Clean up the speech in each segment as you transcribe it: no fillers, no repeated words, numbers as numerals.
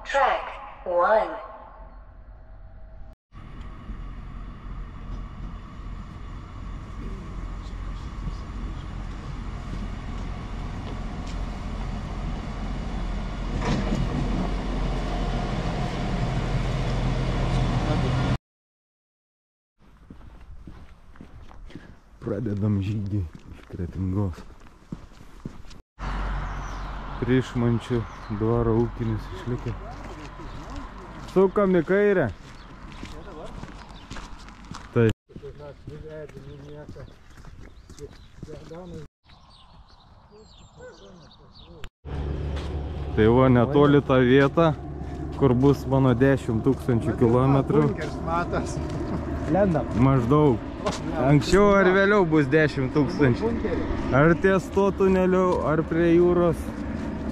Track 1. Pradedam žygį iš Kretingos. Priešmančių dvaro ūkinis išlikė. Sukam į kairę. Tai. Tai va, netoli tą vietą, kur bus mano 10 000 kilometrų. Maždaug. Anksčiau ar vėliau bus 10 000. Ar ties to tuneliu, ar prie jūros.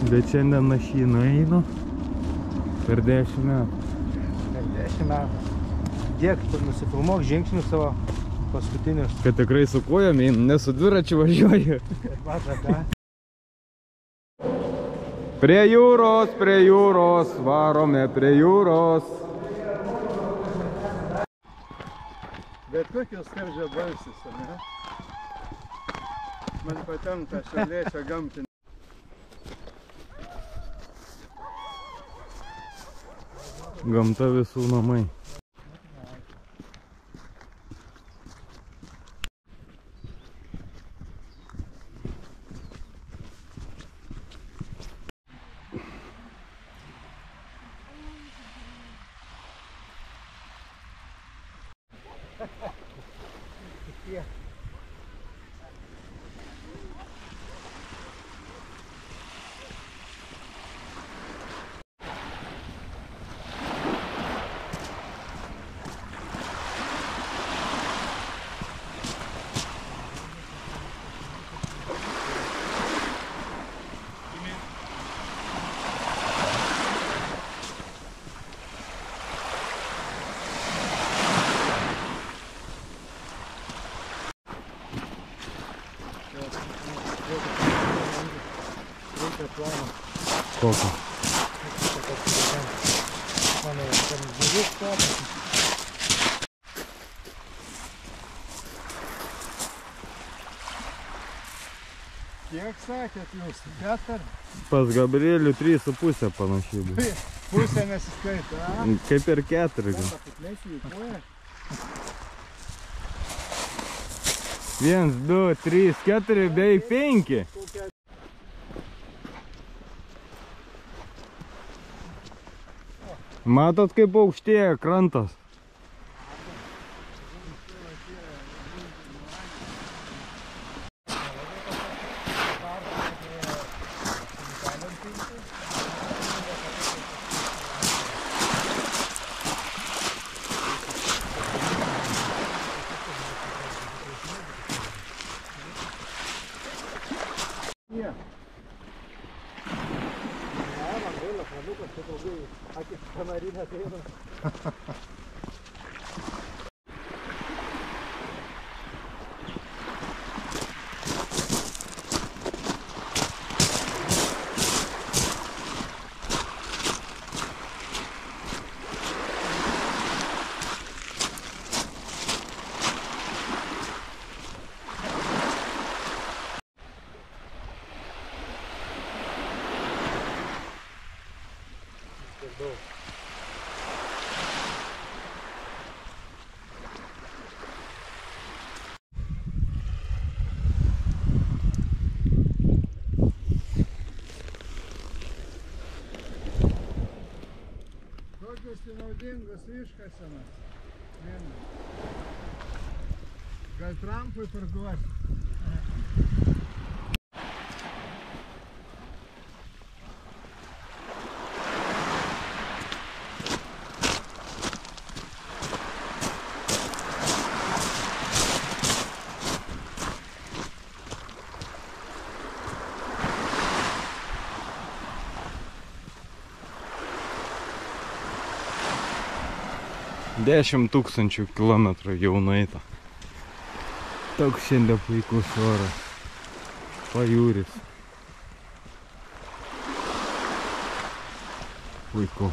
Bet šiandien aš jį nueinu per 10 metų. Per 10 metų. Dėk, nusifilmuok žingsnius savo paskutinius. Kad tikrai su kojom einu, ne su dviračiu važiuoju. Prie jūros, varome prie jūros. Bet kokios skardžio balsis, ne? Man patenka šaliečio gamtinė. Gamta visų namai. Kokio? Kiek sakėt jūs? 4? Pas Gabrielių 3,5 panašiai bus. Pusė nesiskaito, a? Kaip ir 4. 1, 2, 3, 4, beveik 5. Matot, kaip aukštėja krantas. Kokius naudingus iškasenas. Gal Trumpui parduoti? Dešimt 000 kilometrų jau nueita. Toks šiandien puikus oras. Pajūris. Puiku.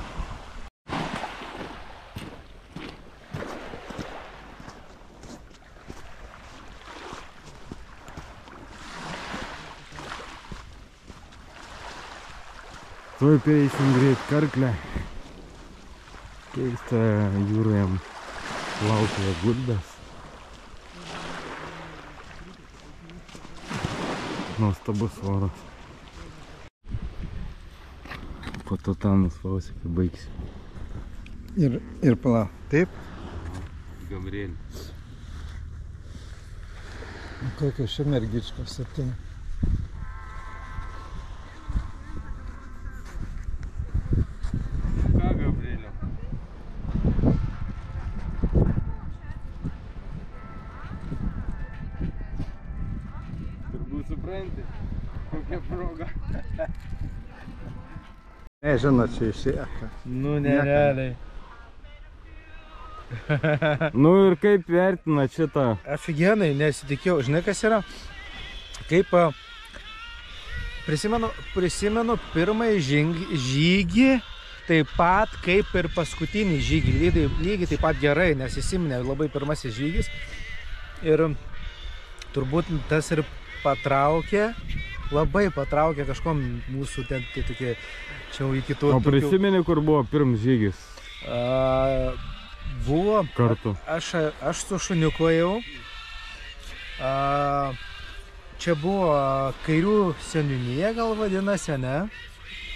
Tuoj pereisim greit Karklę. Keista, jūroje plaukioja gulbės. Nuostabus oras. Po to ten nuspausi, kai baigsi. Ir palauk. Taip? Gabrielė. Kokios čia mergičkos ateina. Ką, Gabrielė? Turbūt supranti, kokia proga. Nežinau, čia išsieka. Nu, nerealiai. Nu ir kaip vertina šitą? Afigenai, nesitikėjau. Žinai, kas yra? Kaip prisimenu pirmąjį žygį, taip pat kaip ir paskutinį žygį. Lygiai taip pat gerai, nes įsiminė labai pirmasis žygis. Ir turbūt tas ir patraukė, labai patraukė kažkom mūsų ten tokie, čia jau iki tų... O prisimeni, kur buvo pirmas žygis? Buvo. Kartu. Aš su šuniuku ėjau. Čia buvo Kairių seniūnija, gal vadinasi, ne?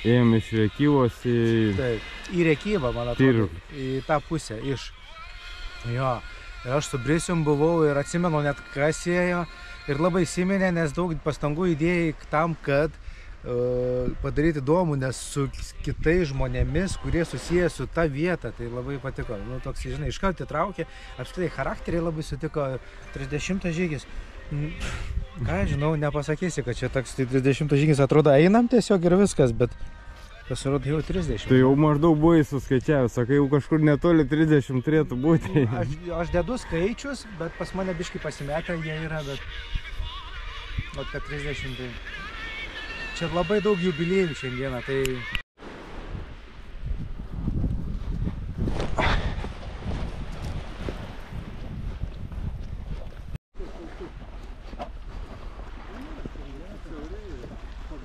Ėjom iš Rėkyvos į... Taip, į Rėkyvą, man atrodo. Į tą pusę, iš. Jo. Ir aš su Brisium buvau ir atsimenu net kas ėjo. Ir labai įsiminė, nes daug pastangų įdėjai tam, kad padaryti įdomų, nes su kitais žmonėmis, kurie susiję su ta vieta, tai labai patiko. Nu, toks, žinai, iškart įtraukė, apskritai charakteriai labai sutiko. 30 žygis. Ką žinau, nepasakysi, kad čia toks 30 žygis, atrodo, einam tiesiog ir viskas, bet pasirodo jau 30. Tai jau maždaug buvai suskaičiavęs, sakai, jau kažkur netoli 30 turėtų būti. Aš dedu skaičius, bet pas mane biškai pasimetę jie yra, bet kad 30 tai... Čia labai daug jubiliejų šiandieną, tai...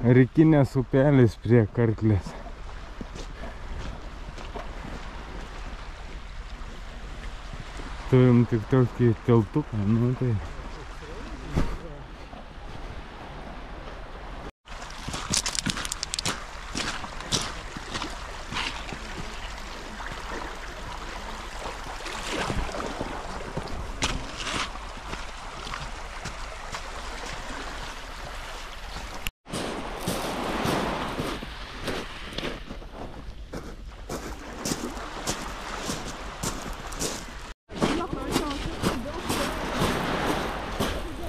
Rykinės upelis prie Karklės. Turim tik tokį teltuką, nu tai...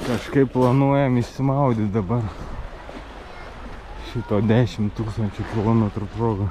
Kažkaip planuojam išsimaudyti dabar šito 10 000 kilometrų progą.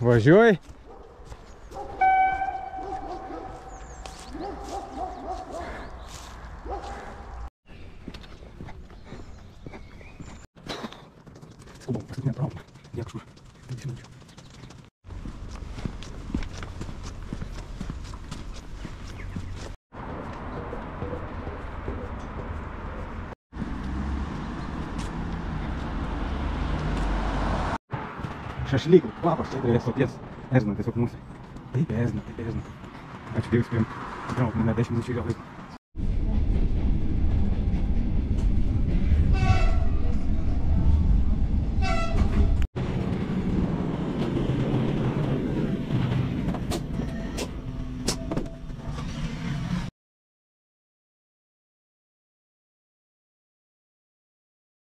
Važiuoji? šašlykų kvapas čia prie stoties. Erzina tiesiog mūsų. Taip erzina. Ačiū Dievui spėjom. Gal, ne 10 minučių gal laiko.